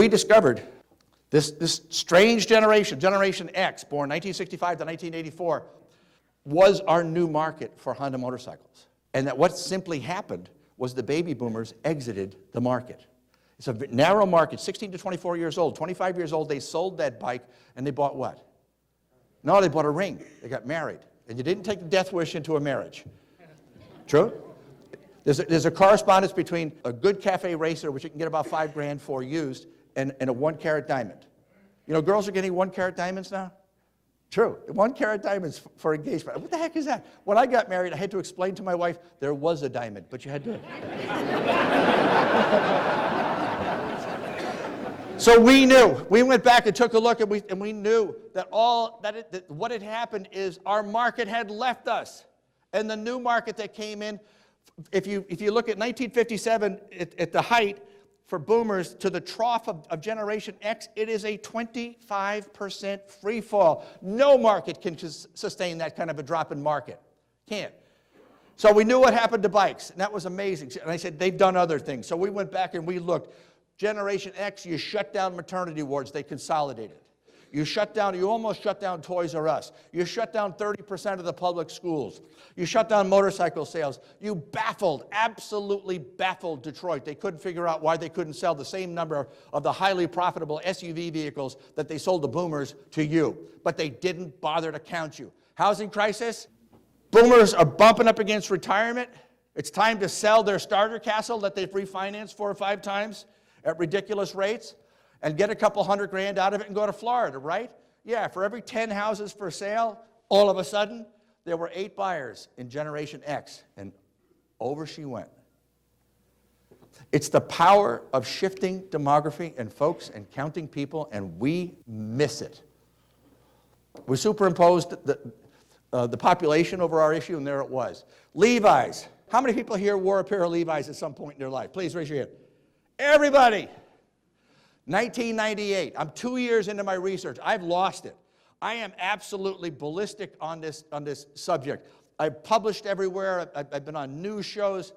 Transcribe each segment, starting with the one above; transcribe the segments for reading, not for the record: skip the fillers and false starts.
we discovered this strange generation, Generation X, born 1965 to 1984, was our new market for Honda motorcycles. And that what simply happened was the baby boomers exited the market. It's a narrow market, 16 to 24 years old. 25 years old, they sold that bike, and they bought what? No, they bought a ring. They got married. And you didn't take the death wish into a marriage. True? There's a correspondence between a good cafe racer, which you can get about $5,000 for used, and a 1-carat diamond. You know, girls are getting 1-carat diamonds now? True. 1-carat diamonds for engagement. What the heck is that? When I got married, I had to explain to my wife there was a diamond, but you had to. So we knew. We went back and took a look, and we knew that what had happened is our market had left us, and the new market that came in. If you look at 1957 at the height for boomers to the trough of Generation X, it is a 25% free fall. No market can sustain that kind of a drop in market. Can't. So we knew what happened to bikes, and that was amazing. And I said, they've done other things. So we went back and we looked. Generation X, you shut down maternity wards, they consolidated. You almost shut down Toys R Us. You shut down 30% of the public schools. You shut down motorcycle sales. You absolutely baffled Detroit. They couldn't figure out why they couldn't sell the same number of the highly profitable SUV vehicles that they sold the boomers to you. But they didn't bother to count you. Housing crisis. Boomers are bumping up against retirement. It's time to sell their starter castle that they've refinanced 4 or 5 times at ridiculous rates, and get a couple $100,000 out of it and go to Florida, right? Yeah, for every 10 houses for sale, all of a sudden, there were 8 buyers in Generation X, and over she went. It's the power of shifting demography and folks and counting people, and we miss it. We superimposed the population over our issue, and there it was. Levi's. How many people here wore a pair of Levi's at some point in their life? Please raise your hand. Everybody. 1998. I'm 2 years into my research. I've lost it. I am absolutely ballistic on this subject. I've published everywhere. I've been on news shows.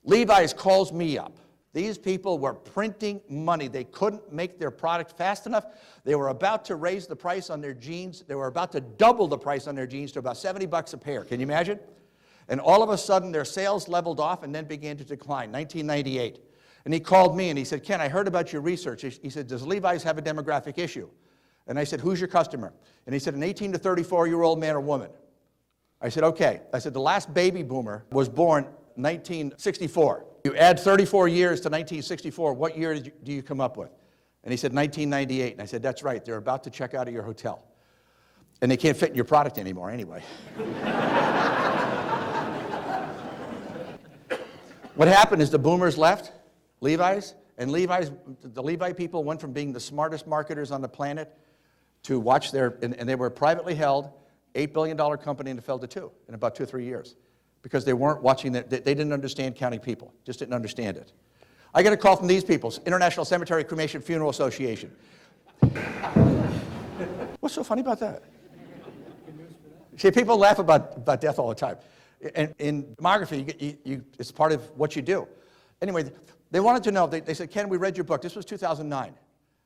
Levi's calls me up. These people were printing money. They couldn't make their product fast enough. They were about to raise the price on their jeans. They were about to double the price on their jeans to about $70 a pair. Can you imagine? And all of a sudden, their sales leveled off and then began to decline, 1998. And he called me and he said, Ken, I heard about your research. He said, does Levi's have a demographic issue? And I said, who's your customer? And he said, an 18 to 34-year-old man or woman. I said, okay. I said, the last baby boomer was born 1964. You add 34 years to 1964, what year do you come up with? And he said, 1998. And I said, that's right. They're about to check out of your hotel. And they can't fit in your product anymore anyway. What happened is the boomers left Levi's, and the Levi people went from being the smartest marketers on the planet to watch and they were privately held, $8 billion company, and it fell to 2 in about 2 or 3 years because they weren't watching they didn't understand counting people, just didn't understand it. I get a call from these people, International Cemetery Cremation Funeral Association. What's so funny about that? See, people laugh about death all the time. And in demography, it's part of what you do. Anyway, they wanted to know, they said, Ken, we read your book. This was 2009.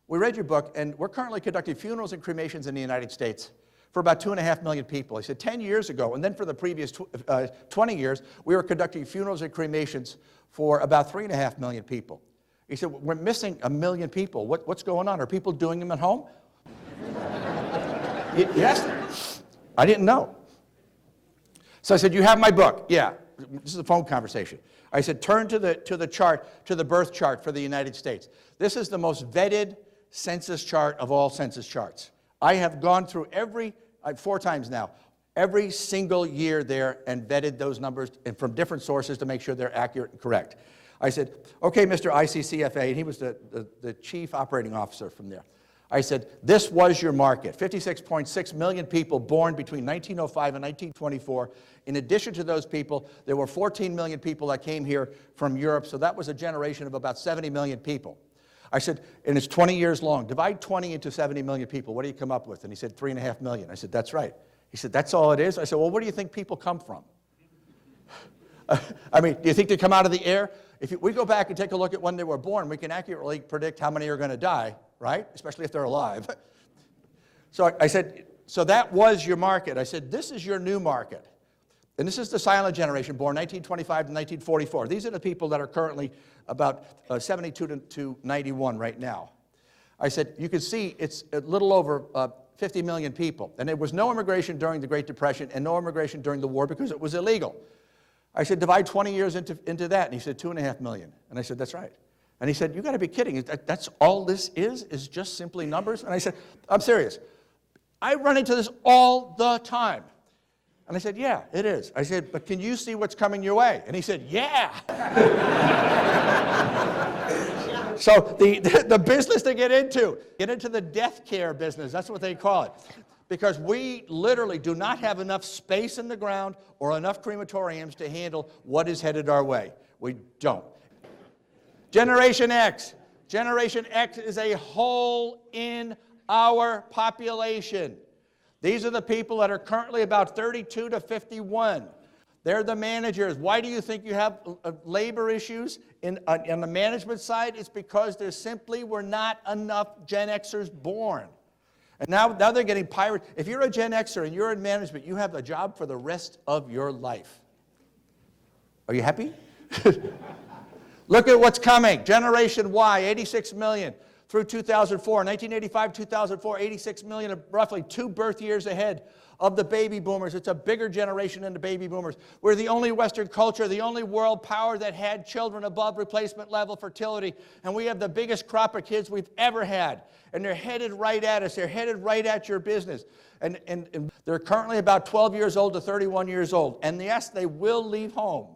We read your book, and we're currently conducting funerals and cremations in the United States for about 2.5 million people. He said 10 years ago, and then for the previous 20 years, we were conducting funerals and cremations for about 3.5 million people. He said, we're missing 1 million people. What's going on? Are people doing them at home? Yes. I didn't know. So I said, you have my book? Yeah. This is a phone conversation. I said, turn to the chart, to the birth chart for the United States. This is the most vetted census chart of all census charts. I have gone through 4 times now, every single year there and vetted those numbers and from different sources to make sure they're accurate and correct. I said, okay, Mr. ICCFA, and he was the chief operating officer from there. I said, this was your market, 56.6 million people born between 1905 and 1924. In addition to those people, there were 14 million people that came here from Europe, so that was a generation of about 70 million people. I said, and it's 20 years long. Divide 20 into 70 million people. What do you come up with? And he said, 3.5 million. I said, that's right. He said, that's all it is? I said, well, where do you think people come from? I mean, do you think they come out of the air? we go back and take a look at when they were born, we can accurately predict how many are going to die, right? Especially if they're alive. So I said, so that was your market. I said, this is your new market. And this is the silent generation, born 1925 to 1944. These are the people that are currently about 72 to 91 right now. I said, you can see it's a little over 50 million people. And there was no immigration during the Great Depression and no immigration during the war because it was illegal. I said, divide 20 years into that. And he said, 2.5 million. And I said, that's right. And he said, you got to be kidding. That's all this is just simply numbers? And I said, I'm serious. I run into this all the time. And I said, yeah, it is. I said, but can you see what's coming your way? And he said, yeah. So the business to get into the death care business, that's what they call it. Because we literally do not have enough space in the ground or enough crematoriums to handle what is headed our way. We don't. Generation X. Generation X is a hole in our population. These are the people that are currently about 32 to 51. They're the managers. Why do you think you have labor issues on the management side? It's because there simply were not enough Gen Xers born. And now they're getting pirated. If you're a Gen Xer and you're in management, you have a job for the rest of your life. Are you happy? Look at what's coming. Generation Y, 86 million. Through 2004, 1985, 2004, 86 million, roughly 2 birth years ahead of the baby boomers. It's a bigger generation than the baby boomers. We're the only Western culture, the only world power that had children above replacement level fertility, and we have the biggest crop of kids we've ever had. And they're headed right at us. They're headed right at your business. And they're currently about 12 years old to 31 years old. And yes, they will leave home.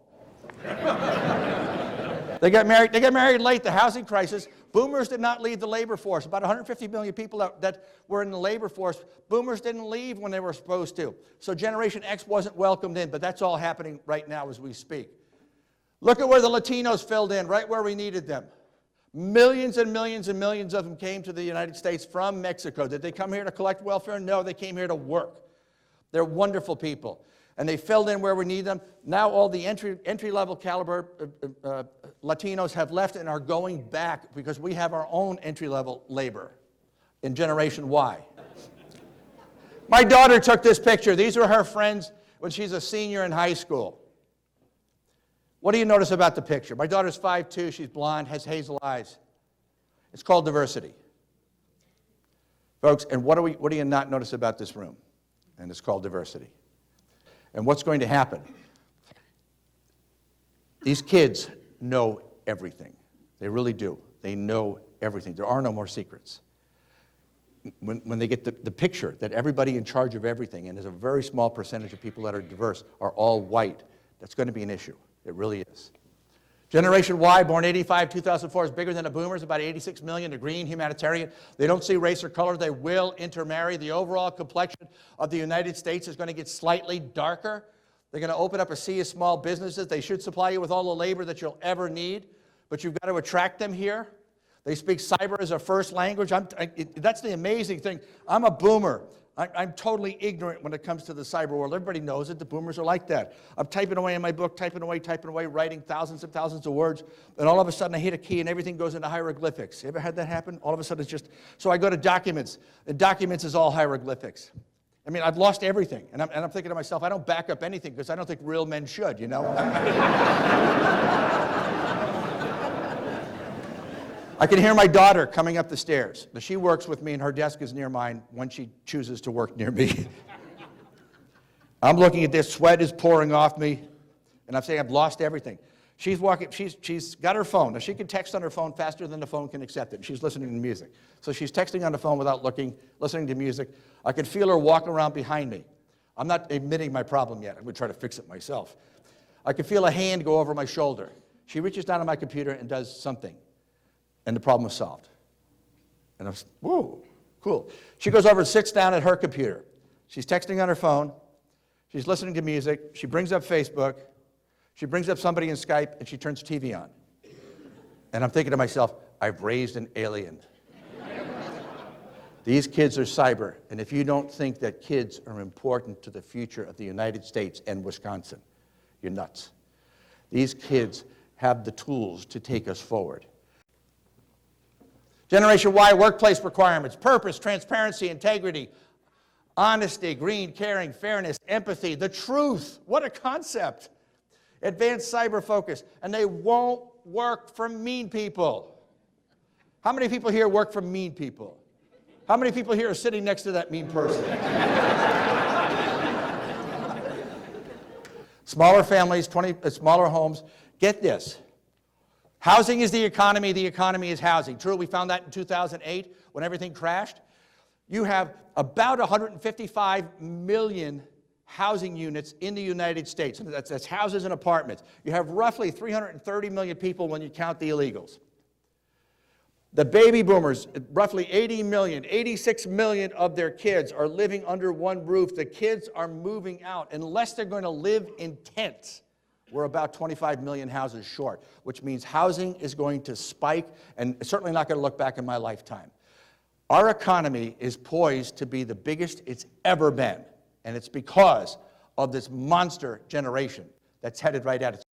They got married late, the housing crisis. Boomers did not leave the labor force. About 150 million people that were in the labor force, boomers didn't leave when they were supposed to. So Generation X wasn't welcomed in, but that's all happening right now as we speak. Look at where the Latinos filled in, right where we needed them. Millions and millions and millions of them came to the United States from Mexico. Did they come here to collect welfare? No, they came here to work. They're wonderful people. And they filled in where we need them. Now all the entry-level caliber Latinos have left and are going back because we have our own entry-level labor in Generation Y. My daughter took this picture. These are her friends when she's a senior in high school. What do you notice about the picture? My daughter's 5'2", she's blonde, has hazel eyes. It's called diversity. Folks, and what do you not notice about this room? And it's called diversity. And what's going to happen? These kids know everything. They really do. They know everything. There are no more secrets. When they get the picture that everybody in charge of everything, and there's a very small percentage of people that are diverse, are all white, that's going to be an issue. It really is. Generation Y, born 85, 2004, is bigger than the boomers, about 86 million. They're green, humanitarian. They don't see race or color. They will intermarry. The overall complexion of the United States is going to get slightly darker. They're going to open up a sea of small businesses. They should supply you with all the labor that you'll ever need, but you've got to attract them here. They speak cyber as a first language. That's the amazing thing. I'm a boomer. I'm totally ignorant when it comes to the cyber world. Everybody knows it. The boomers are like that. I'm typing away in my book, typing away, writing thousands and thousands of words, and all of a sudden I hit a key and everything goes into hieroglyphics. You ever had that happen? All of a sudden it's just, so I go to documents, and documents is all hieroglyphics. I mean, I've lost everything, and I'm thinking to myself, I don't back up anything because I don't think real men should, you know? I can hear my daughter coming up the stairs. Now, she works with me, and her desk is near mine when she chooses to work near me. I'm looking at this, sweat is pouring off me, and I'm saying I've lost everything. She's walking, she's got her phone. Now, she can text on her phone faster than the phone can accept it. She's listening to music. So she's texting on the phone without looking, listening to music. I can feel her walk around behind me. I'm not admitting my problem yet. I'm going to try to fix it myself. I can feel a hand go over my shoulder. She reaches down on my computer and does something. And the problem was solved. And I was, whoa, cool. She goes over and sits down at her computer. She's texting on her phone. She's listening to music. She brings up Facebook. She brings up somebody in Skype, and she turns TV on. And I'm thinking to myself, I've raised an alien. These kids are cyber, and if you don't think that kids are important to the future of the United States and Wisconsin, you're nuts. These kids have the tools to take us forward. Generation Y, workplace requirements, purpose, transparency, integrity, honesty, green, caring, fairness, empathy, the truth. What a concept. Advanced cyber focus. And they won't work for mean people. How many people here work for mean people? How many people here are sitting next to that mean person? Smaller families, smaller homes. Get this. Housing is the economy is housing. True, we found that in 2008 when everything crashed. You have about 155 million housing units in the United States. And that's houses and apartments. You have roughly 330 million people when you count the illegals. The baby boomers, roughly 80 million, 86 million of their kids are living under one roof. The kids are moving out. Unless they're going to live in tents, we're about 25 million houses short, which means housing is going to spike and certainly not going to look back in my lifetime. Our economy is poised to be the biggest it's ever been, and it's because of this monster generation that's headed right at it.